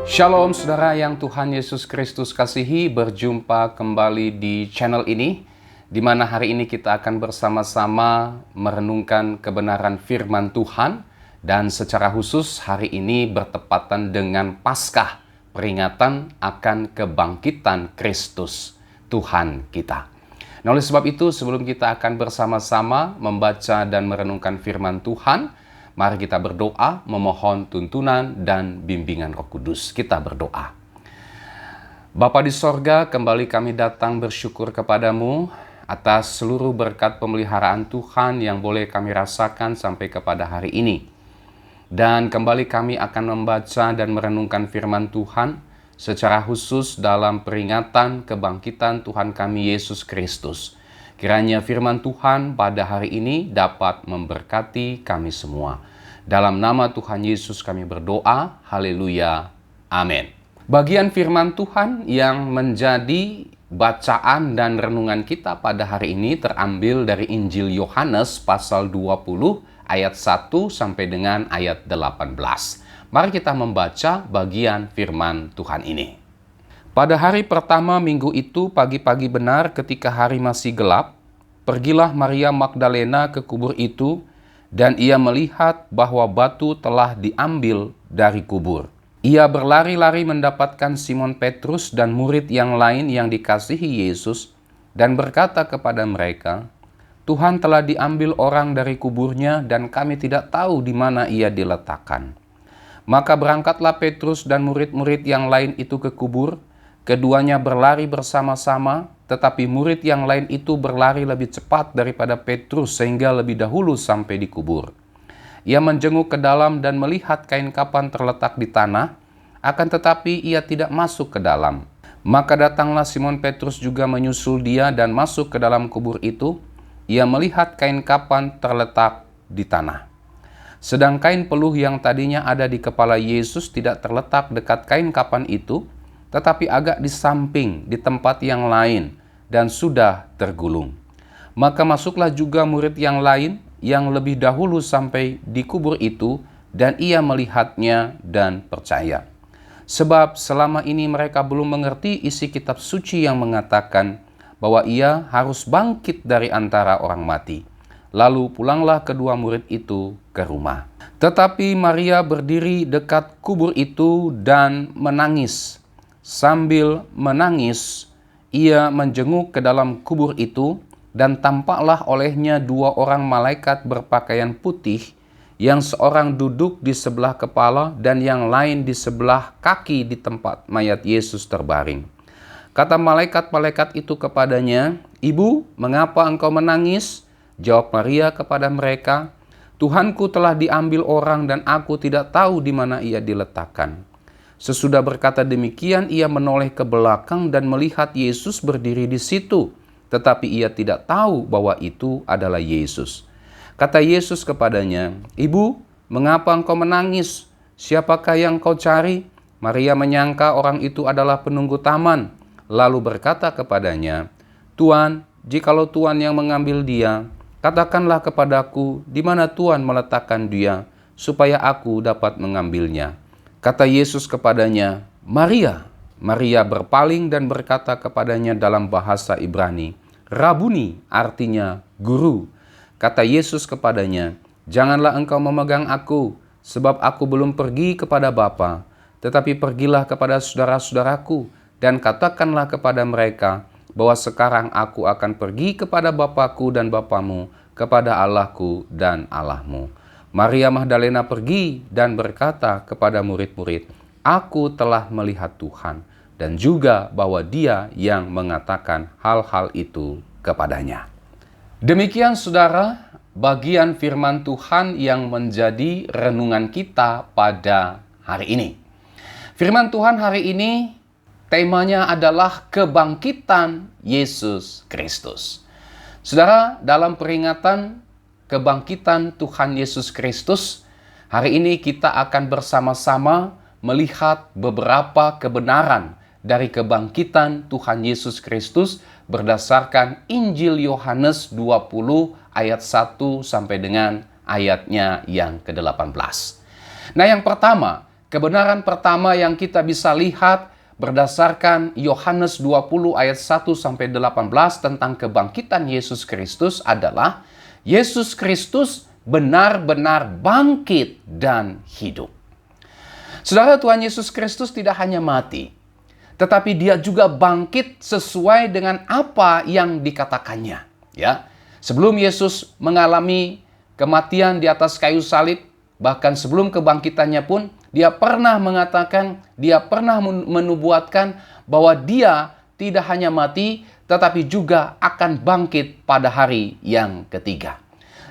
Shalom saudara yang Tuhan Yesus Kristus kasihi, berjumpa kembali di channel ini, di mana hari ini kita akan bersama-sama merenungkan kebenaran firman Tuhan, dan secara khusus hari ini bertepatan dengan Paskah, peringatan akan kebangkitan Kristus Tuhan kita. Nah, oleh sebab itu sebelum kita akan bersama-sama membaca dan merenungkan firman Tuhan, mari kita berdoa, memohon tuntunan dan bimbingan Roh Kudus. Kita berdoa. Bapa di sorga, kembali kami datang bersyukur kepadamu atas seluruh berkat pemeliharaan Tuhan yang boleh kami rasakan sampai kepada hari ini. Dan kembali kami akan membaca dan merenungkan firman Tuhan secara khusus dalam peringatan kebangkitan Tuhan kami Yesus Kristus. Kiranya firman Tuhan pada hari ini dapat memberkati kami semua. Dalam nama Tuhan Yesus kami berdoa, haleluya, amin. Bagian firman Tuhan yang menjadi bacaan dan renungan kita pada hari ini terambil dari Injil Yohanes pasal 20 ayat 1 sampai dengan ayat 18. Mari kita membaca bagian firman Tuhan ini. Pada hari pertama minggu itu, pagi-pagi benar ketika hari masih gelap, pergilah Maria Magdalena ke kubur itu, dan ia melihat bahwa batu telah diambil dari kubur. Ia berlari-lari mendapatkan Simon Petrus dan murid yang lain yang dikasihi Yesus, dan berkata kepada mereka, "Tuhan telah diambil orang dari kuburnya, dan kami tidak tahu di mana ia diletakkan." Maka berangkatlah Petrus dan murid-murid yang lain itu ke kubur. Keduanya berlari bersama-sama, tetapi murid yang lain itu berlari lebih cepat daripada Petrus sehingga lebih dahulu sampai di kubur. Ia menjenguk ke dalam dan melihat kain kapan terletak di tanah, akan tetapi ia tidak masuk ke dalam. Maka datanglah Simon Petrus juga menyusul dia dan masuk ke dalam kubur itu. Ia melihat kain kapan terletak di tanah. Sedang kain peluh yang tadinya ada di kepala Yesus tidak terletak dekat kain kapan itu, tetapi agak di samping, di tempat yang lain, dan sudah tergulung. Maka masuklah juga murid yang lain, yang lebih dahulu sampai di kubur itu, dan ia melihatnya dan percaya. Sebab selama ini mereka belum mengerti isi kitab suci yang mengatakan bahwa ia harus bangkit dari antara orang mati. Lalu pulanglah kedua murid itu ke rumah. Tetapi Maria berdiri dekat kubur itu dan menangis. Sambil menangis, ia menjenguk ke dalam kubur itu, dan tampaklah olehnya dua orang malaikat berpakaian putih, yang seorang duduk di sebelah kepala dan yang lain di sebelah kaki di tempat mayat Yesus terbaring. Kata malaikat-malaikat itu kepadanya, "Ibu, mengapa engkau menangis?" Jawab Maria kepada mereka, "Tuhanku telah diambil orang dan aku tidak tahu di mana ia diletakkan." Sesudah berkata demikian, ia menoleh ke belakang dan melihat Yesus berdiri di situ, tetapi ia tidak tahu bahwa itu adalah Yesus. Kata Yesus kepadanya, "Ibu, mengapa engkau menangis? Siapakah yang kau cari?" Maria menyangka orang itu adalah penunggu taman, lalu berkata kepadanya, "Tuan, jikalau Tuan yang mengambil dia, katakanlah kepadaku di mana Tuan meletakkan dia, supaya aku dapat mengambilnya." Kata Yesus kepadanya, "Maria." Maria berpaling dan berkata kepadanya dalam bahasa Ibrani, "Rabuni," artinya guru. Kata Yesus kepadanya, "Janganlah engkau memegang aku, sebab aku belum pergi kepada Bapa, tetapi pergilah kepada saudara-saudaraku, dan katakanlah kepada mereka bahwa sekarang aku akan pergi kepada Bapakku dan Bapamu, kepada Allahku dan Allahmu." Maria Magdalena pergi dan berkata kepada murid-murid, "Aku telah melihat Tuhan," dan juga bahwa Dia yang mengatakan hal-hal itu kepadanya. Demikian saudara, bagian firman Tuhan yang menjadi renungan kita pada hari ini. Firman Tuhan hari ini temanya adalah kebangkitan Yesus Kristus. Saudara, dalam peringatan kebangkitan Tuhan Yesus Kristus, hari ini kita akan bersama-sama melihat beberapa kebenaran dari kebangkitan Tuhan Yesus Kristus berdasarkan Injil Yohanes 20 ayat 1 sampai dengan ayatnya yang ke-18. Nah, yang pertama, Kebenaran pertama yang kita bisa lihat berdasarkan Yohanes 20 ayat 1-18 tentang kebangkitan Yesus Kristus adalah Yesus Kristus benar-benar bangkit dan hidup. Saudara, Tuhan Yesus Kristus tidak hanya mati, tetapi dia juga bangkit sesuai dengan apa yang dikatakannya. Ya, sebelum Yesus mengalami kematian di atas kayu salib, bahkan sebelum kebangkitannya pun, dia pernah mengatakan, dia pernah menubuatkan bahwa dia tidak hanya mati, tetapi juga akan bangkit pada hari yang ketiga.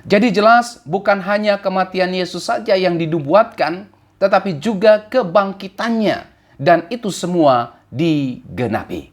Jadi jelas bukan hanya kematian Yesus saja yang dinubuatkan, tetapi juga kebangkitannya. Dan itu semua digenapi.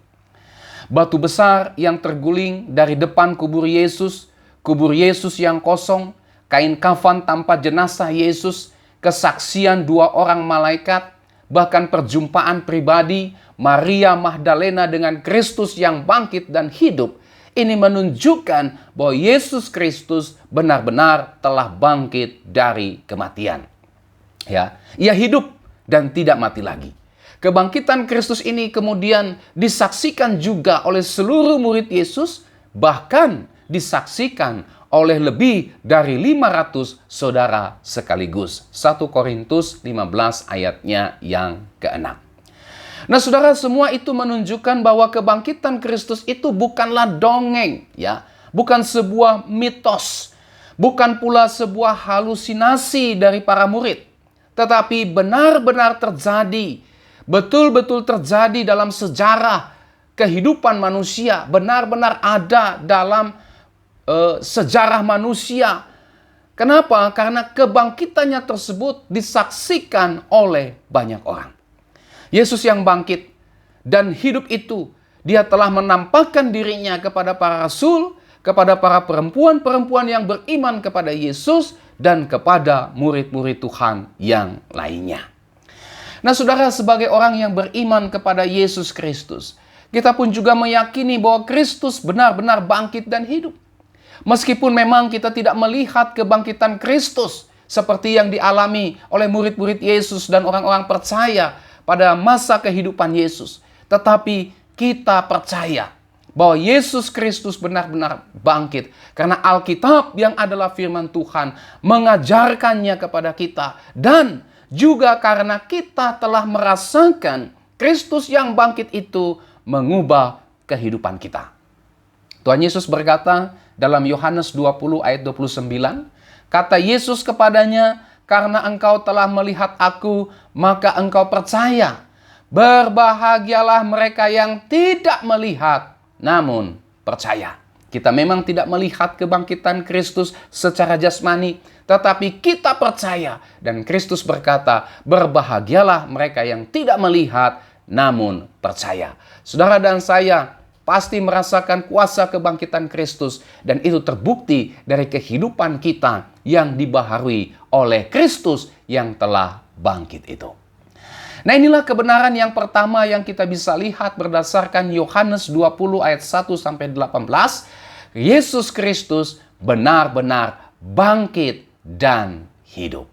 Batu besar yang terguling dari depan kubur Yesus yang kosong, kain kafan tanpa jenazah Yesus, kesaksian 2 orang malaikat, bahkan perjumpaan pribadi Maria Magdalena dengan Kristus yang bangkit dan hidup. Ini menunjukkan bahwa Yesus Kristus benar-benar telah bangkit dari kematian. Ya, ia hidup dan tidak mati lagi. Kebangkitan Kristus ini kemudian disaksikan juga oleh seluruh murid Yesus, bahkan disaksikan oleh lebih dari 500 saudara sekaligus. 1 Korintus 15 ayatnya yang ke-6. Nah, saudara, semua itu menunjukkan bahwa kebangkitan Kristus itu bukanlah dongeng, ya, bukan sebuah mitos, bukan pula sebuah halusinasi dari para murid, tetapi benar-benar terjadi, betul-betul terjadi dalam sejarah kehidupan manusia, benar-benar ada dalam sejarah manusia. Kenapa? Karena kebangkitannya tersebut disaksikan oleh banyak orang. Yesus yang bangkit dan hidup itu, dia telah menampakkan dirinya kepada para rasul, kepada para perempuan-perempuan yang beriman kepada Yesus, dan kepada murid-murid Tuhan yang lainnya. Nah, saudara, sebagai orang yang beriman kepada Yesus Kristus, kita pun juga meyakini bahwa Kristus benar-benar bangkit dan hidup. Meskipun memang kita tidak melihat kebangkitan Kristus seperti yang dialami oleh murid-murid Yesus dan orang-orang percaya pada masa kehidupan Yesus, tetapi kita percaya bahwa Yesus Kristus benar-benar bangkit karena Alkitab yang adalah firman Tuhan mengajarkannya kepada kita, dan juga karena kita telah merasakan Kristus yang bangkit itu mengubah kehidupan kita. Tuhan Yesus berkata dalam Yohanes 20 ayat 29, kata Yesus kepadanya, karena engkau telah melihat aku, maka engkau percaya. Berbahagialah mereka yang tidak melihat, namun percaya. Kita memang tidak melihat kebangkitan Kristus secara jasmani, tetapi kita percaya. Dan Kristus berkata, berbahagialah mereka yang tidak melihat, namun percaya. Saudara dan saya pasti merasakan kuasa kebangkitan Kristus, dan itu terbukti dari kehidupan kita yang dibaharui oleh Kristus yang telah bangkit itu. Nah, inilah kebenaran yang pertama yang kita bisa lihat berdasarkan Yohanes 20 ayat 1-18. Yesus Kristus benar-benar bangkit dan hidup.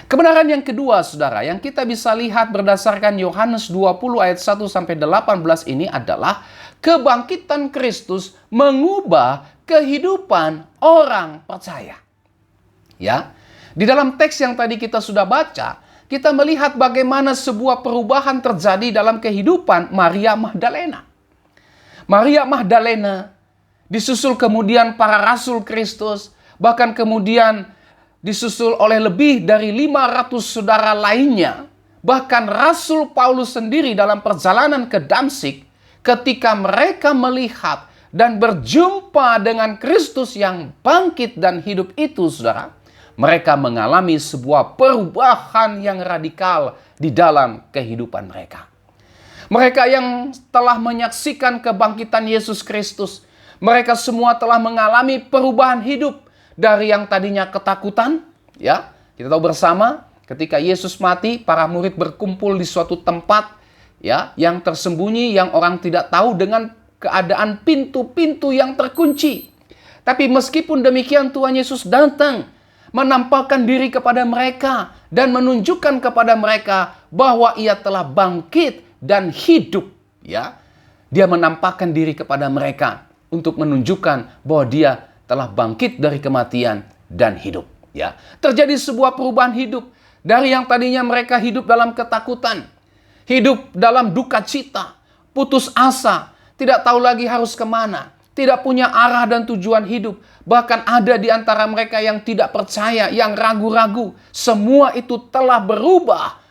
Kebenaran yang kedua, saudara, yang kita bisa lihat berdasarkan Yohanes 20 ayat 1-18 ini adalah kebangkitan Kristus mengubah kehidupan orang percaya. Ya, di dalam teks yang tadi kita sudah baca, kita melihat bagaimana sebuah perubahan terjadi dalam kehidupan Maria Magdalena. Maria Magdalena disusul kemudian para rasul Kristus, bahkan kemudian disusul oleh lebih dari 500 saudara lainnya. Bahkan Rasul Paulus sendiri dalam perjalanan ke Damsyik, ketika mereka melihat dan berjumpa dengan Kristus yang bangkit dan hidup itu, saudara, mereka mengalami sebuah perubahan yang radikal di dalam kehidupan mereka. Mereka yang telah menyaksikan kebangkitan Yesus Kristus, mereka semua telah mengalami perubahan hidup. Dari yang tadinya ketakutan, ya, kita tahu bersama ketika Yesus mati, para murid berkumpul di suatu tempat, ya, yang tersembunyi, yang orang tidak tahu, dengan keadaan pintu-pintu yang terkunci. Tapi meskipun demikian, Tuhan Yesus datang menampakkan diri kepada mereka dan menunjukkan kepada mereka bahwa ia telah bangkit dan hidup. Ya, dia menampakkan diri kepada mereka untuk menunjukkan bahwa dia telah bangkit dari kematian dan hidup. Ya, terjadi sebuah perubahan hidup dari yang tadinya mereka hidup dalam ketakutan, hidup dalam duka cita, putus asa, tidak tahu lagi harus kemana, tidak punya arah dan tujuan hidup. Bahkan ada di antara mereka yang tidak percaya, yang ragu-ragu. Semua itu telah berubah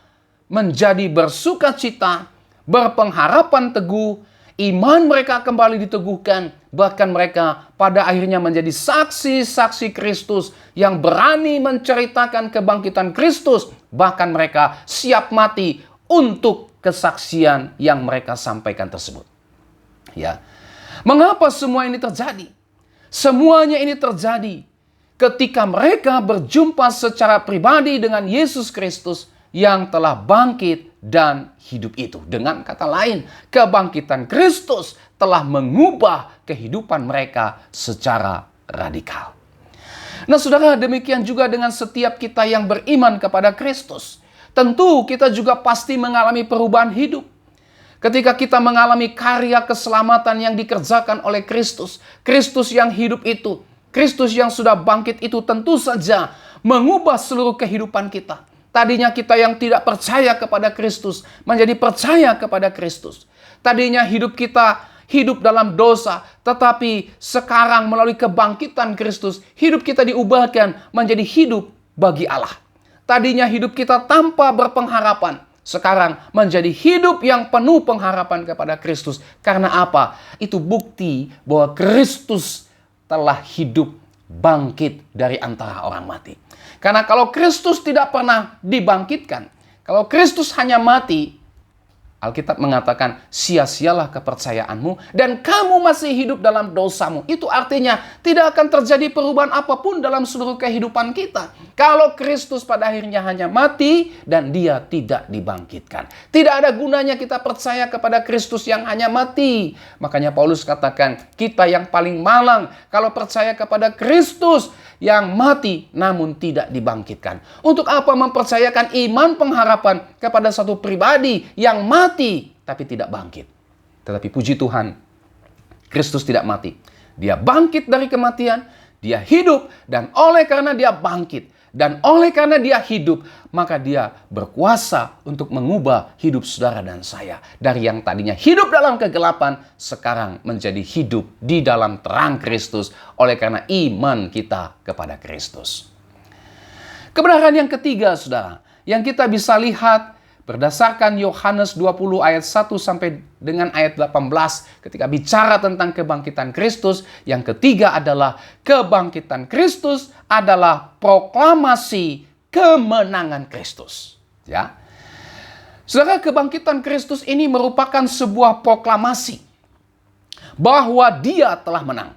menjadi bersukacita, berpengharapan teguh, iman mereka kembali diteguhkan. Bahkan mereka pada akhirnya menjadi saksi-saksi Kristus yang berani menceritakan kebangkitan Kristus. Bahkan mereka siap mati untuk kesaksian yang mereka sampaikan tersebut. Ya. Mengapa semua ini terjadi? Semuanya ini terjadi ketika mereka berjumpa secara pribadi dengan Yesus Kristus yang telah bangkit dan hidup itu. Dengan kata lain, kebangkitan Kristus telah mengubah kehidupan mereka secara radikal. Nah, saudara, demikian juga dengan setiap kita yang beriman kepada Kristus. Tentu kita juga pasti mengalami perubahan hidup. Ketika kita mengalami karya keselamatan yang dikerjakan oleh Kristus, Kristus yang hidup itu, Kristus yang sudah bangkit itu tentu saja mengubah seluruh kehidupan kita. Tadinya kita yang tidak percaya kepada Kristus menjadi percaya kepada Kristus. Tadinya hidup kita hidup dalam dosa, tetapi sekarang melalui kebangkitan Kristus, hidup kita diubahkan menjadi hidup bagi Allah. Tadinya hidup kita tanpa berpengharapan, sekarang menjadi hidup yang penuh pengharapan kepada Kristus. Karena apa? Itu bukti bahwa Kristus telah hidup bangkit dari antara orang mati. Karena kalau Kristus tidak pernah dibangkitkan, kalau Kristus hanya mati, Alkitab mengatakan sia-sialah kepercayaanmu dan kamu masih hidup dalam dosamu. Itu artinya tidak akan terjadi perubahan apapun dalam seluruh kehidupan kita. Kalau Kristus pada akhirnya hanya mati dan dia tidak dibangkitkan. Tidak ada gunanya kita percaya kepada Kristus yang hanya mati. Makanya Paulus katakan kita yang paling malang kalau percaya kepada Kristus yang mati namun tidak dibangkitkan. Untuk apa mempercayakan iman pengharapan kepada satu pribadi yang mati tapi tidak bangkit? Tetapi puji Tuhan, Kristus tidak mati. Dia bangkit dari kematian, dia hidup, dan oleh karena dia bangkit dan oleh karena dia hidup, maka dia berkuasa untuk mengubah hidup saudara dan saya. Dari yang tadinya hidup dalam kegelapan, sekarang menjadi hidup di dalam terang Kristus oleh karena iman kita kepada Kristus. Kebenaran yang ketiga, saudara, yang kita bisa lihat berdasarkan Yohanes 20 ayat 1 sampai dengan ayat 18 ketika bicara tentang kebangkitan Kristus, yang ketiga adalah kebangkitan Kristus adalah proklamasi kemenangan Kristus. Ya. Saudara, kebangkitan Kristus ini merupakan sebuah proklamasi bahwa dia telah menang.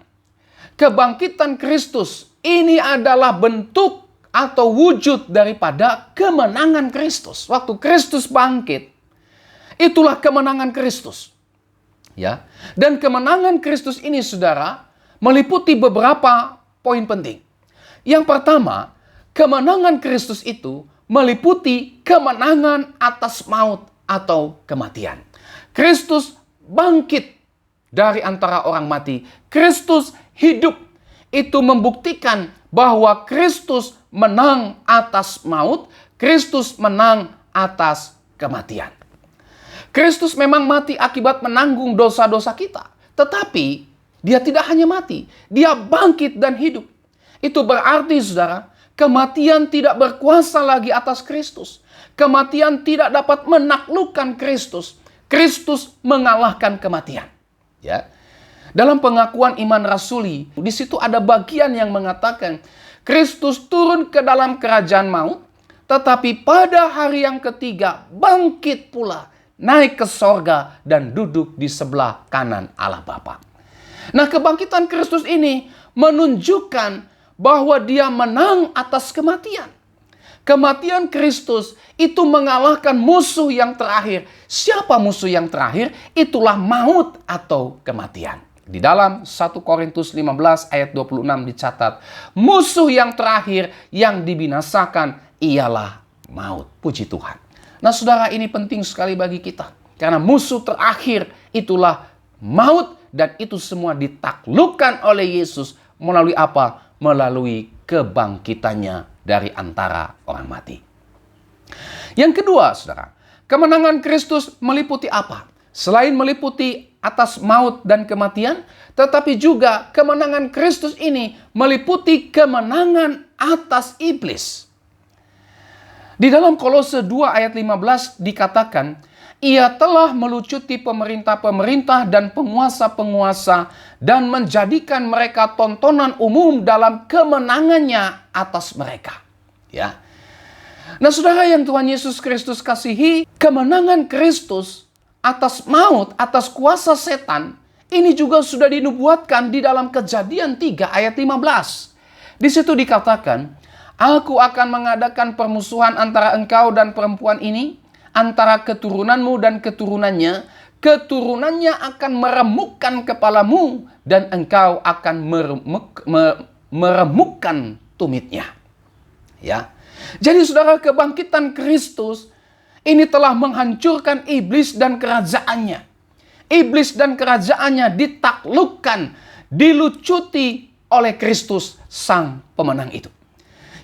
Kebangkitan Kristus ini adalah bentuk atau wujud daripada kemenangan Kristus. Waktu Kristus bangkit, itulah kemenangan Kristus. Ya. Dan kemenangan Kristus ini, saudara, meliputi beberapa poin penting. Yang pertama, kemenangan Kristus itu meliputi kemenangan atas maut atau kematian. Kristus bangkit dari antara orang mati. Kristus hidup. Itu membuktikan bahwa Kristus menang atas maut, Kristus menang atas kematian. Kristus memang mati akibat menanggung dosa-dosa kita. Tetapi dia tidak hanya mati, dia bangkit dan hidup. Itu berarti, saudara, kematian tidak berkuasa lagi atas Kristus. Kematian tidak dapat menaklukkan Kristus. Kristus mengalahkan kematian. Ya. Dalam pengakuan iman rasuli, di situ ada bagian yang mengatakan Kristus turun ke dalam kerajaan maut, tetapi pada hari yang ketiga bangkit pula, naik ke sorga dan duduk di sebelah kanan Allah Bapa. Nah, kebangkitan Kristus ini menunjukkan bahwa dia menang atas kematian. Kematian Kristus itu mengalahkan musuh yang terakhir. Siapa musuh yang terakhir? Itulah maut atau kematian. Di dalam 1 Korintus 15 ayat 26 dicatat, musuh yang terakhir yang dibinasakan ialah maut. Puji Tuhan. Nah, saudara, ini penting sekali bagi kita. Karena musuh terakhir itulah maut, dan itu semua ditaklukkan oleh Yesus melalui apa? Melalui kebangkitannya dari antara orang mati. Yang kedua, saudara, kemenangan Kristus meliputi apa? Selain meliputi atas maut dan kematian, tetapi juga kemenangan Kristus ini meliputi kemenangan atas iblis. Di dalam Kolose 2 ayat 15 dikatakan, Ia telah melucuti pemerintah-pemerintah dan penguasa-penguasa dan menjadikan mereka tontonan umum dalam kemenangannya atas mereka. Ya. Nah, saudara yang Tuhan Yesus Kristus kasihi, kemenangan Kristus atas maut, atas kuasa setan, ini juga sudah dinubuatkan di dalam Kejadian 3 ayat 15. Di situ dikatakan, Aku akan mengadakan permusuhan antara engkau dan perempuan ini, antara keturunanmu dan keturunannya. Keturunannya akan meremukkan kepalamu, dan engkau akan meremukkan tumitnya. Ya. Jadi saudara, kebangkitan Kristus ini telah menghancurkan iblis dan kerajaannya. Iblis dan kerajaannya ditaklukkan, dilucuti oleh Kristus sang pemenang itu.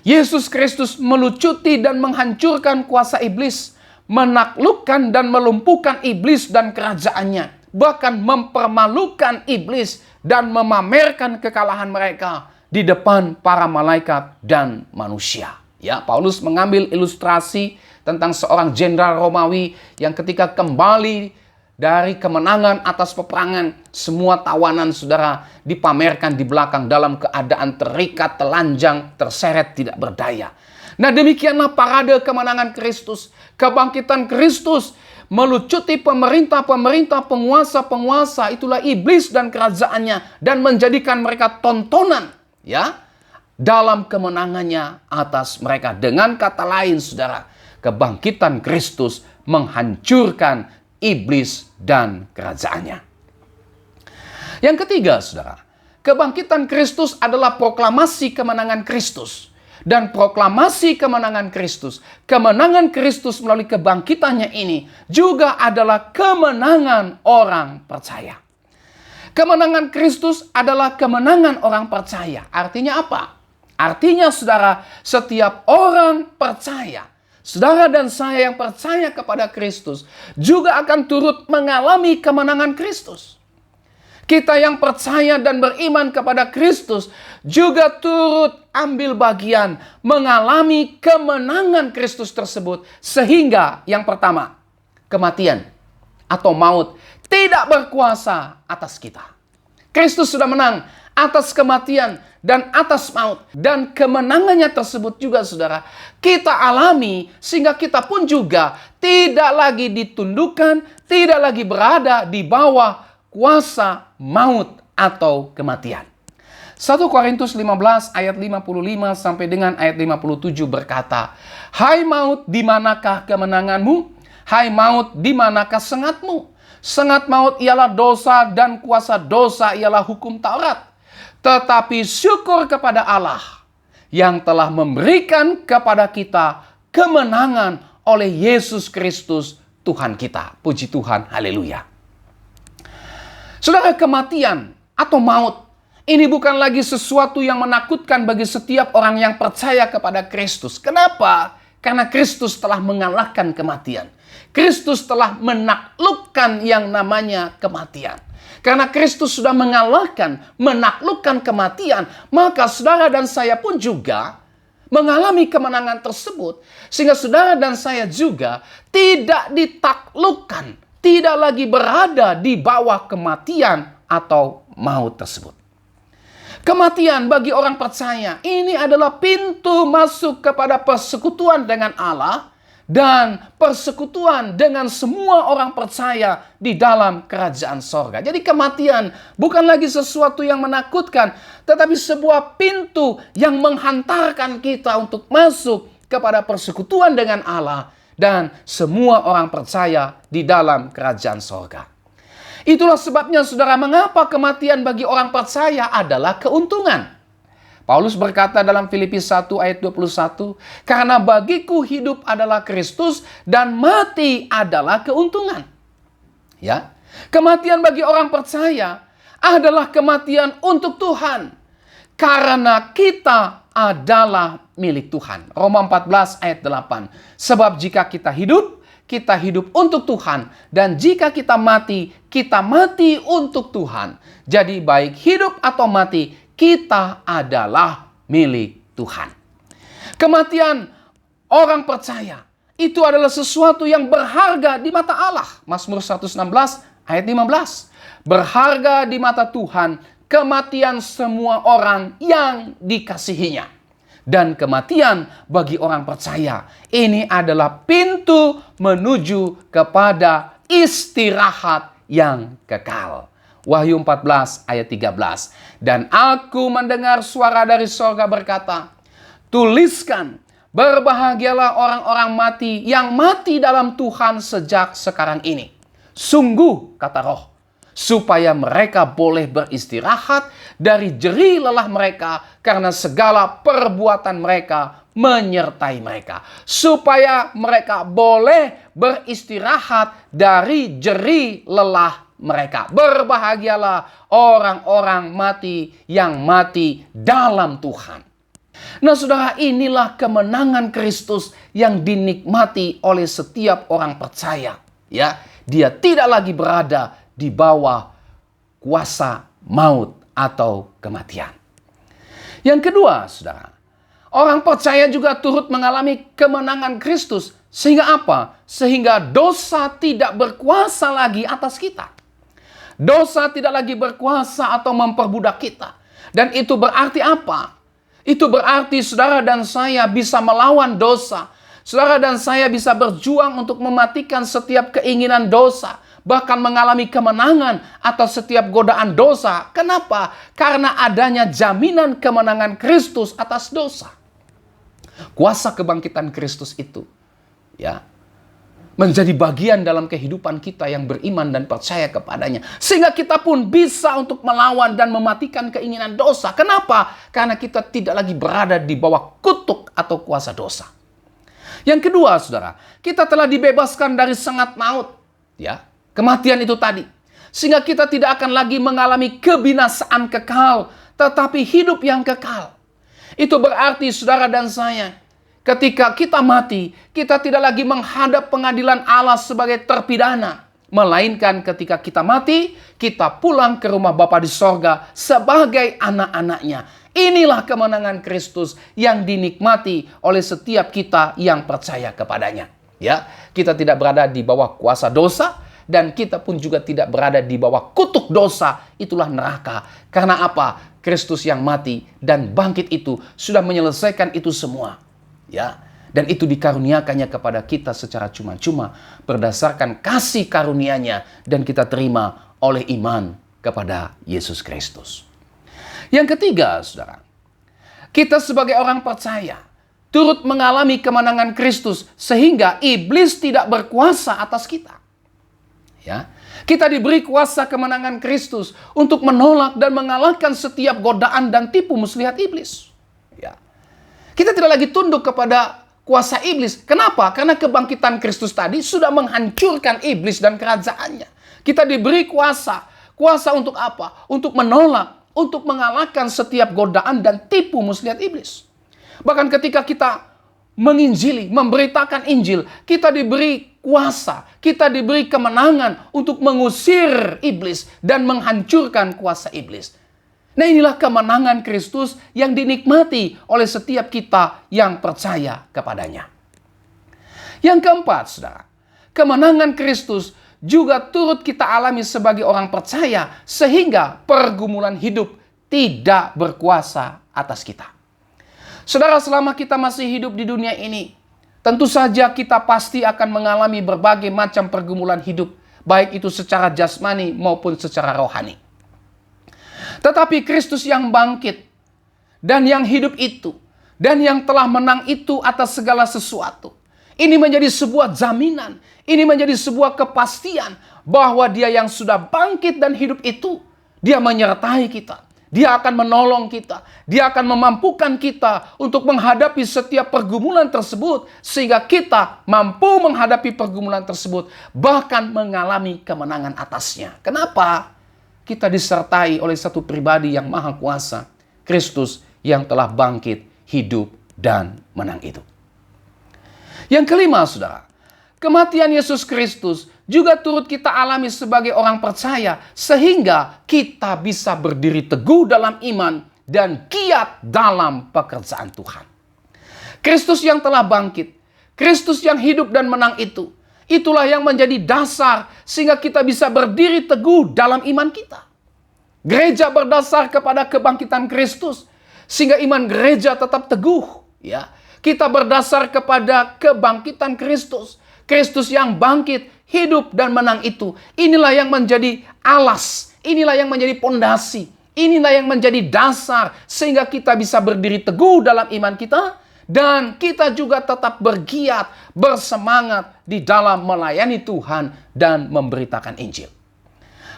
Yesus Kristus melucuti dan menghancurkan kuasa iblis, menaklukkan dan melumpuhkan iblis dan kerajaannya, bahkan mempermalukan iblis dan memamerkan kekalahan mereka di depan para malaikat dan manusia. Ya, Paulus mengambil ilustrasi tentang seorang jenderal Romawi yang ketika kembali dari kemenangan atas peperangan, semua tawanan saudara dipamerkan di belakang dalam keadaan terikat, telanjang, terseret, tidak berdaya. Nah, demikianlah parade kemenangan Kristus. Kebangkitan Kristus melucuti pemerintah-pemerintah, penguasa-penguasa, itulah iblis dan kerajaannya, dan menjadikan mereka tontonan, ya, dalam kemenangannya atas mereka. Dengan kata lain, saudara, kebangkitan Kristus menghancurkan iblis dan kerajaannya. Yang ketiga, saudara, kebangkitan Kristus adalah proklamasi kemenangan Kristus. Dan proklamasi kemenangan Kristus, kemenangan Kristus melalui kebangkitannya ini juga adalah kemenangan orang percaya. Kemenangan Kristus adalah kemenangan orang percaya. Artinya apa? Artinya, saudara, setiap orang percaya, saudara dan saya yang percaya kepada Kristus juga akan turut mengalami kemenangan Kristus. Kita yang percaya dan beriman kepada Kristus juga turut ambil bagian mengalami kemenangan Kristus tersebut. Sehingga yang pertama, kematian atau maut tidak berkuasa atas kita. Kristus sudah menang atas kematian dan atas maut. Dan kemenangannya tersebut juga, saudara, kita alami sehingga kita pun juga tidak lagi ditundukkan, tidak lagi berada di bawah kuasa maut atau kematian. 1 Korintus 15 ayat 55 sampai dengan ayat 57 berkata, Hai maut, di manakah kemenanganmu? Hai maut, di manakah sengatmu? Sengat maut ialah dosa, dan kuasa dosa ialah hukum Taurat. Tetapi syukur kepada Allah yang telah memberikan kepada kita kemenangan oleh Yesus Kristus Tuhan kita. Puji Tuhan, haleluya. Saudara, kematian atau maut ini bukan lagi sesuatu yang menakutkan bagi setiap orang yang percaya kepada Kristus. Kenapa? Karena Kristus telah mengalahkan kematian. Kristus telah menaklukkan yang namanya kematian. Karena Kristus sudah mengalahkan, menaklukkan kematian, maka saudara dan saya pun juga mengalami kemenangan tersebut. Sehingga saudara dan saya juga tidak ditaklukkan, tidak lagi berada di bawah kematian atau maut tersebut. Kematian bagi orang percaya ini adalah pintu masuk kepada persekutuan dengan Allah dan persekutuan dengan semua orang percaya di dalam kerajaan sorga. Jadi kematian bukan lagi sesuatu yang menakutkan, tetapi sebuah pintu yang menghantarkan kita untuk masuk kepada persekutuan dengan Allah dan semua orang percaya di dalam kerajaan sorga. Itulah sebabnya, saudara, mengapa kematian bagi orang percaya adalah keuntungan. Paulus berkata dalam Filipi 1 ayat 21, "Karena bagiku hidup adalah Kristus dan mati adalah keuntungan." Ya. Kematian bagi orang percaya adalah kematian untuk Tuhan. Karena kita adalah milik Tuhan. Roma 14 ayat 8. Sebab jika kita hidup untuk Tuhan. Dan jika kita mati untuk Tuhan. Jadi baik hidup atau mati, kita adalah milik Tuhan. Kematian orang percaya itu adalah sesuatu yang berharga di mata Allah. Mazmur 116 ayat 15. Berharga di mata Tuhan kematian semua orang yang dikasihinya. Dan kematian bagi orang percaya ini adalah pintu menuju kepada istirahat yang kekal. Wahyu 14 ayat 13. Dan aku mendengar suara dari sorga berkata, "Tuliskan, berbahagialah orang-orang mati yang mati dalam Tuhan sejak sekarang ini. Sungguh," kata Roh, "supaya mereka boleh beristirahat dari jerih lelah mereka karena segala perbuatan mereka menyertai mereka." Supaya mereka boleh beristirahat dari jerih lelah mereka. Berbahagialah orang-orang mati yang mati dalam Tuhan. Nah saudara, inilah kemenangan Kristus yang dinikmati oleh setiap orang percaya. Ya, dia tidak lagi berada di bawah kuasa maut atau kematian. Yang kedua, saudara, orang percaya juga turut mengalami kemenangan Kristus. Sehingga apa? Sehingga dosa tidak berkuasa lagi atas kita. Dosa tidak lagi berkuasa atau memperbudak kita. Dan itu berarti apa? Itu berarti saudara dan saya bisa melawan dosa. Saudara dan saya bisa berjuang untuk mematikan setiap keinginan dosa. Bahkan mengalami kemenangan atas setiap godaan dosa. Kenapa? Karena adanya jaminan kemenangan Kristus atas dosa. Kuasa kebangkitan Kristus itu ya menjadi bagian dalam kehidupan kita yang beriman dan percaya kepadanya. Sehingga kita pun bisa untuk melawan dan mematikan keinginan dosa. Kenapa? Karena kita tidak lagi berada di bawah kutuk atau kuasa dosa. Yang kedua, saudara, kita telah dibebaskan dari sengat maut. Ya, kematian itu tadi. Sehingga kita tidak akan lagi mengalami kebinasaan kekal, tetapi hidup yang kekal. Itu berarti saudara dan saya, ketika kita mati, kita tidak lagi menghadap pengadilan Allah sebagai terpidana. Melainkan ketika kita mati, kita pulang ke rumah Bapa di sorga sebagai anak-anaknya. Inilah kemenangan Kristus yang dinikmati oleh setiap kita yang percaya kepadanya. Ya, kita tidak berada di bawah kuasa dosa dan kita pun juga tidak berada di bawah kutuk dosa. Itulah neraka. Karena apa? Kristus yang mati dan bangkit itu sudah menyelesaikan itu semua. Ya, dan itu dikaruniakannya kepada kita secara cuma-cuma berdasarkan kasih karunia-Nya dan kita terima oleh iman kepada Yesus Kristus. Yang ketiga, saudara, kita sebagai orang percaya turut mengalami kemenangan Kristus sehingga iblis tidak berkuasa atas kita. Ya, kita diberi kuasa kemenangan Kristus untuk menolak dan mengalahkan setiap godaan dan tipu muslihat iblis. Ya. Kita tidak lagi tunduk kepada kuasa iblis. Kenapa? Karena kebangkitan Kristus tadi sudah menghancurkan iblis dan kerajaannya. Kita diberi kuasa. Kuasa untuk apa? Untuk menolak, untuk mengalahkan setiap godaan dan tipu muslihat iblis. Bahkan ketika kita menginjili, memberitakan Injil, kita diberi kuasa, kita diberi kemenangan untuk mengusir iblis dan menghancurkan kuasa iblis. Nah, inilah kemenangan Kristus yang dinikmati oleh setiap kita yang percaya kepadanya. Yang keempat, saudara, kemenangan Kristus juga turut kita alami sebagai orang percaya sehingga pergumulan hidup tidak berkuasa atas kita. Saudara, selama kita masih hidup di dunia ini, tentu saja kita pasti akan mengalami berbagai macam pergumulan hidup, baik itu secara jasmani maupun secara rohani. Tetapi Kristus yang bangkit dan yang hidup itu dan yang telah menang itu atas segala sesuatu. Ini menjadi sebuah jaminan, ini menjadi sebuah kepastian bahwa Dia yang sudah bangkit dan hidup itu, Dia menyertai kita. Dia akan menolong kita. Dia akan memampukan kita untuk menghadapi setiap pergumulan tersebut. Sehingga kita mampu menghadapi pergumulan tersebut. Bahkan mengalami kemenangan atasnya. Kenapa? Kita disertai oleh satu pribadi yang maha kuasa. Kristus yang telah bangkit, hidup, dan menang itu. Yang kelima, saudara. Kematian Yesus Kristus juga turut kita alami sebagai orang percaya. Sehingga kita bisa berdiri teguh dalam iman dan giat dalam pekerjaan Tuhan. Kristus yang telah bangkit. Kristus yang hidup dan menang itu. Itulah yang menjadi dasar sehingga kita bisa berdiri teguh dalam iman kita. Gereja berdasar kepada kebangkitan Kristus. Sehingga iman gereja tetap teguh. Ya, kita berdasar kepada kebangkitan Kristus. Kristus yang bangkit, hidup dan menang itu. Inilah yang menjadi alas. Inilah yang menjadi pondasi. Inilah yang menjadi dasar sehingga kita bisa berdiri teguh dalam iman kita. Dan kita juga tetap bergiat, bersemangat di dalam melayani Tuhan dan memberitakan Injil.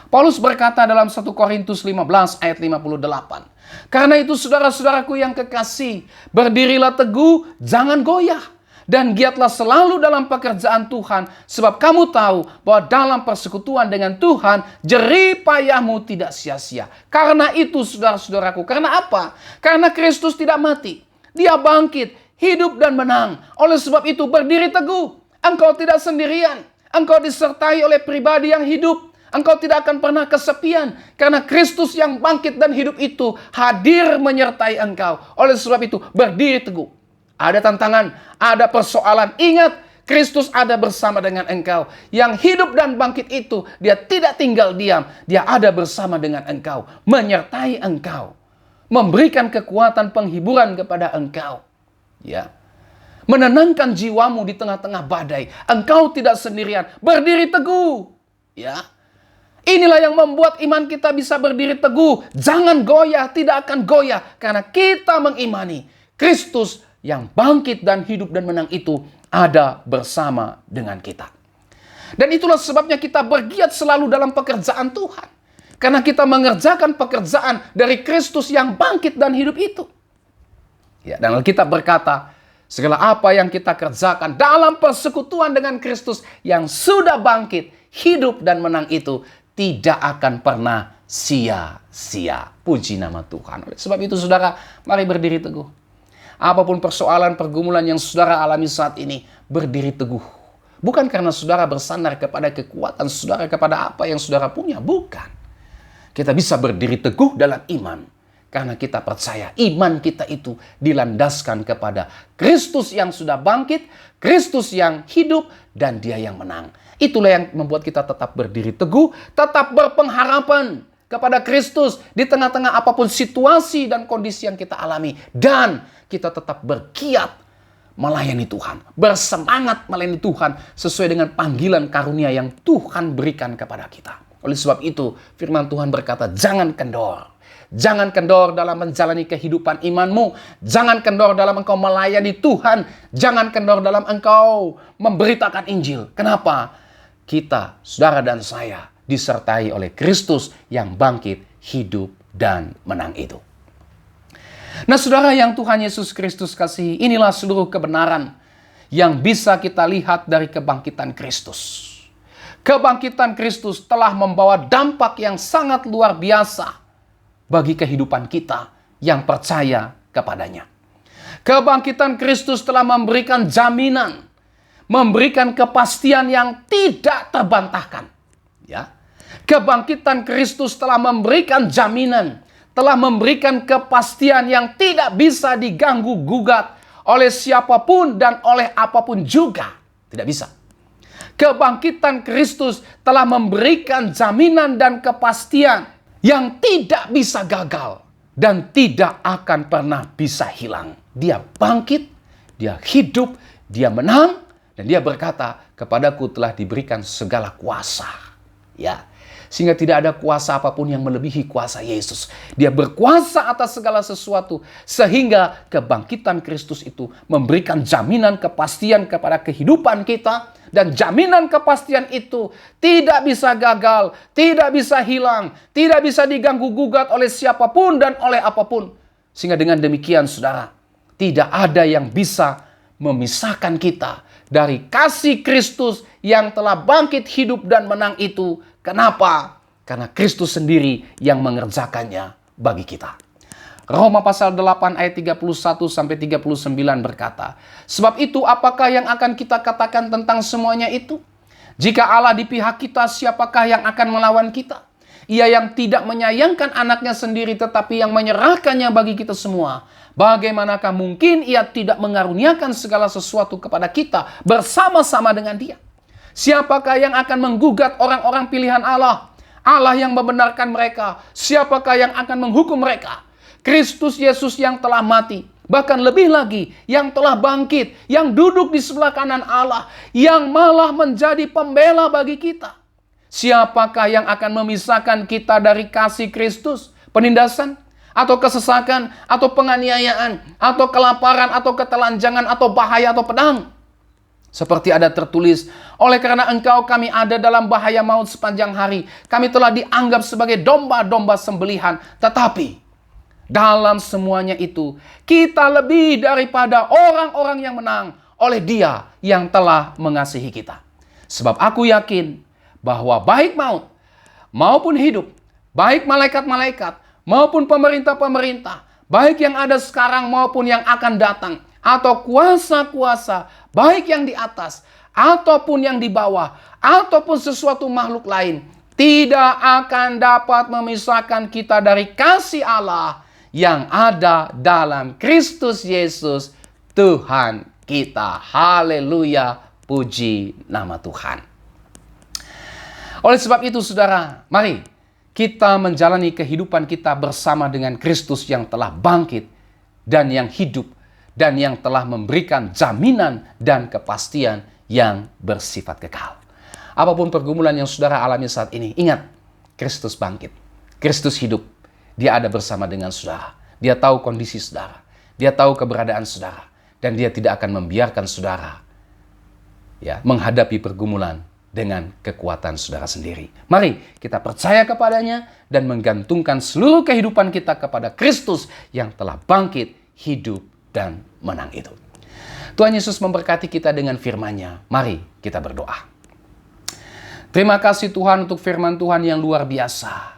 Paulus berkata dalam 1 Korintus 15 ayat 58. Karena itu saudara-saudaraku yang kekasih, berdirilah teguh, jangan goyah. Dan giatlah selalu dalam pekerjaan Tuhan. Sebab kamu tahu bahwa dalam persekutuan dengan Tuhan, jerih payahmu tidak sia-sia. Karena itu saudara-saudaraku. Karena apa? Karena Kristus tidak mati. Dia bangkit, hidup dan menang. Oleh sebab itu berdiri teguh. Engkau tidak sendirian. Engkau disertai oleh pribadi yang hidup. Engkau tidak akan pernah kesepian. Karena Kristus yang bangkit dan hidup itu hadir menyertai engkau. Oleh sebab itu berdiri teguh. Ada tantangan, ada persoalan. Ingat, Kristus ada bersama dengan engkau. Yang hidup dan bangkit itu, dia tidak tinggal diam. Dia ada bersama dengan engkau. Menyertai engkau. Memberikan kekuatan penghiburan kepada engkau. Ya. Menenangkan jiwamu di tengah-tengah badai. Engkau tidak sendirian. Berdiri teguh. Ya. Inilah yang membuat iman kita bisa berdiri teguh. Jangan goyah, tidak akan goyah. Karena kita mengimani Kristus yang bangkit dan hidup dan menang itu ada bersama dengan kita. Dan itulah sebabnya kita bergiat selalu dalam pekerjaan Tuhan. Karena kita mengerjakan pekerjaan dari Kristus yang bangkit dan hidup itu. Ya, dan Alkitab berkata, segala apa yang kita kerjakan dalam persekutuan dengan Kristus yang sudah bangkit, hidup dan menang itu tidak akan pernah sia-sia. Puji nama Tuhan. Oleh sebab itu saudara, mari berdiri teguh. Apapun persoalan, pergumulan yang saudara alami saat ini, berdiri teguh. Bukan karena saudara bersandar kepada kekuatan saudara, kepada apa yang saudara punya. Bukan. Kita bisa berdiri teguh dalam iman. Karena kita percaya iman kita itu dilandaskan kepada Kristus yang sudah bangkit, Kristus yang hidup, dan Dia yang menang. Itulah yang membuat kita tetap berdiri teguh, tetap berpengharapan kepada Kristus di tengah-tengah apapun situasi dan kondisi yang kita alami. Dan kita tetap bergiat melayani Tuhan. Bersemangat melayani Tuhan sesuai dengan panggilan karunia yang Tuhan berikan kepada kita. Oleh sebab itu firman Tuhan berkata, jangan kendor. Jangan kendor dalam menjalani kehidupan imanmu. Jangan kendor dalam engkau melayani Tuhan. Jangan kendor dalam engkau memberitakan Injil. Kenapa? Kita, saudara dan saya, disertai oleh Kristus yang bangkit, hidup, dan menang itu. Nah saudara yang Tuhan Yesus Kristus kasihi, inilah seluruh kebenaran yang bisa kita lihat dari kebangkitan Kristus. Kebangkitan Kristus telah membawa dampak yang sangat luar biasa bagi kehidupan kita yang percaya kepadanya. Kebangkitan Kristus telah memberikan jaminan, memberikan kepastian yang tidak terbantahkan. Ya. Kebangkitan Kristus telah memberikan jaminan, telah memberikan kepastian yang tidak bisa diganggu-gugat oleh siapapun dan oleh apapun juga. Tidak bisa. Kebangkitan Kristus telah memberikan jaminan dan kepastian yang tidak bisa gagal dan tidak akan pernah bisa hilang. Dia bangkit, dia hidup, dia menang, dan dia berkata, kepadaku telah diberikan segala kuasa. Ya. Sehingga tidak ada kuasa apapun yang melebihi kuasa Yesus. Dia berkuasa atas segala sesuatu. Sehingga kebangkitan Kristus itu memberikan jaminan kepastian kepada kehidupan kita. Dan jaminan kepastian itu tidak bisa gagal, tidak bisa hilang, tidak bisa diganggu-gugat oleh siapapun dan oleh apapun. Sehingga dengan demikian saudara, tidak ada yang bisa memisahkan kita dari kasih Kristus yang telah bangkit hidup dan menang itu. Kenapa? Karena Kristus sendiri yang mengerjakannya bagi kita. Roma pasal 8 ayat 31 sampai 39 berkata, sebab itu apakah yang akan kita katakan tentang semuanya itu? Jika Allah di pihak kita, siapakah yang akan melawan kita? Ia yang tidak menyayangkan anaknya sendiri, tetapi yang menyerahkannya bagi kita semua. Bagaimanakah mungkin ia tidak mengaruniakan segala sesuatu kepada kita bersama-sama dengan dia? Siapakah yang akan menggugat orang-orang pilihan Allah? Allah yang membenarkan mereka. Siapakah yang akan menghukum mereka? Kristus Yesus yang telah mati, bahkan lebih lagi yang telah bangkit, yang duduk di sebelah kanan Allah, yang malah menjadi pembela bagi kita. Siapakah yang akan memisahkan kita dari kasih Kristus? Penindasan, atau kesesakan, atau penganiayaan, atau kelaparan, atau ketelanjangan, atau bahaya, atau pedang? Seperti ada tertulis, oleh karena engkau kami ada dalam bahaya maut sepanjang hari. Kami telah dianggap sebagai domba-domba sembelihan. Tetapi dalam semuanya itu, kita lebih daripada orang-orang yang menang oleh Dia yang telah mengasihi kita. Sebab aku yakin bahwa baik maut maupun hidup, baik malaikat-malaikat maupun pemerintah-pemerintah, baik yang ada sekarang maupun yang akan datang, atau kuasa-kuasa, baik yang di atas ataupun yang di bawah, ataupun sesuatu makhluk lain, tidak akan dapat memisahkan kita dari kasih Allah yang ada dalam Kristus Yesus Tuhan kita. Haleluya, puji nama Tuhan. Oleh sebab itu saudara, mari kita menjalani kehidupan kita bersama dengan Kristus yang telah bangkit dan yang hidup dan yang telah memberikan jaminan dan kepastian yang bersifat kekal. Apapun pergumulan yang saudara alami saat ini, ingat, Kristus bangkit, Kristus hidup. Dia ada bersama dengan saudara. Dia tahu kondisi saudara. Dia tahu keberadaan saudara. Dan dia tidak akan membiarkan saudara menghadapi pergumulan dengan kekuatan saudara sendiri. Mari kita percaya kepadanya dan menggantungkan seluruh kehidupan kita kepada Kristus yang telah bangkit, hidup, dan menang itu. Tuhan Yesus memberkati kita dengan firman-Nya. Mari kita berdoa. Terima kasih Tuhan untuk firman Tuhan yang luar biasa.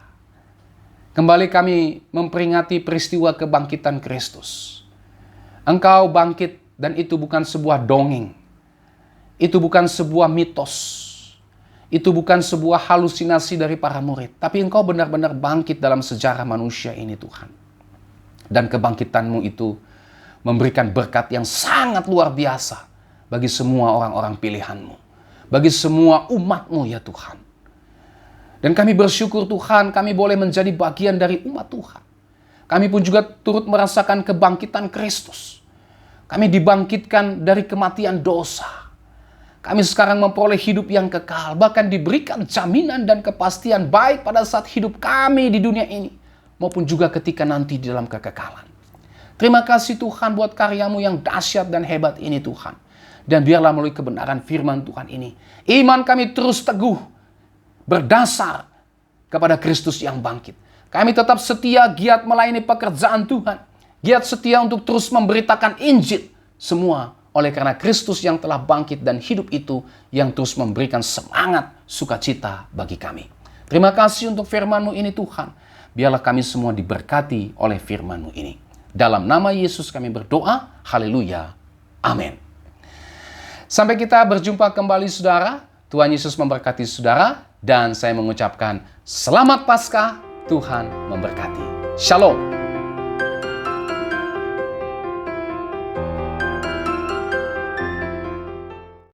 Kembali kami memperingati peristiwa kebangkitan Kristus. Engkau bangkit dan itu bukan sebuah dongeng. Itu bukan sebuah mitos. Itu bukan sebuah halusinasi dari para murid. Tapi engkau benar-benar bangkit dalam sejarah manusia ini Tuhan. Dan kebangkitanmu itu memberikan berkat yang sangat luar biasa bagi semua orang-orang pilihanmu. Bagi semua umatmu ya Tuhan. Dan kami bersyukur Tuhan, kami boleh menjadi bagian dari umat Tuhan. Kami pun juga turut merasakan kebangkitan Kristus. Kami dibangkitkan dari kematian dosa. Kami sekarang memperoleh hidup yang kekal. Bahkan diberikan jaminan dan kepastian baik pada saat hidup kami di dunia ini. Maupun juga ketika nanti di dalam kekekalan. Terima kasih Tuhan buat karyamu yang dahsyat dan hebat ini Tuhan. Dan biarlah melalui kebenaran firman Tuhan ini, iman kami terus teguh. Berdasar kepada Kristus yang bangkit. Kami tetap setia, giat melayani pekerjaan Tuhan. Giat setia untuk terus memberitakan Injil. Semua oleh karena Kristus yang telah bangkit dan hidup itu yang terus memberikan semangat, sukacita bagi kami. Terima kasih untuk firman-Mu ini Tuhan. Biarlah kami semua diberkati oleh firman-Mu ini. Dalam nama Yesus kami berdoa. Haleluya. Amin. Sampai kita berjumpa kembali saudara. Tuhan Yesus memberkati saudara. Dan saya mengucapkan selamat Paskah, Tuhan memberkati. Shalom.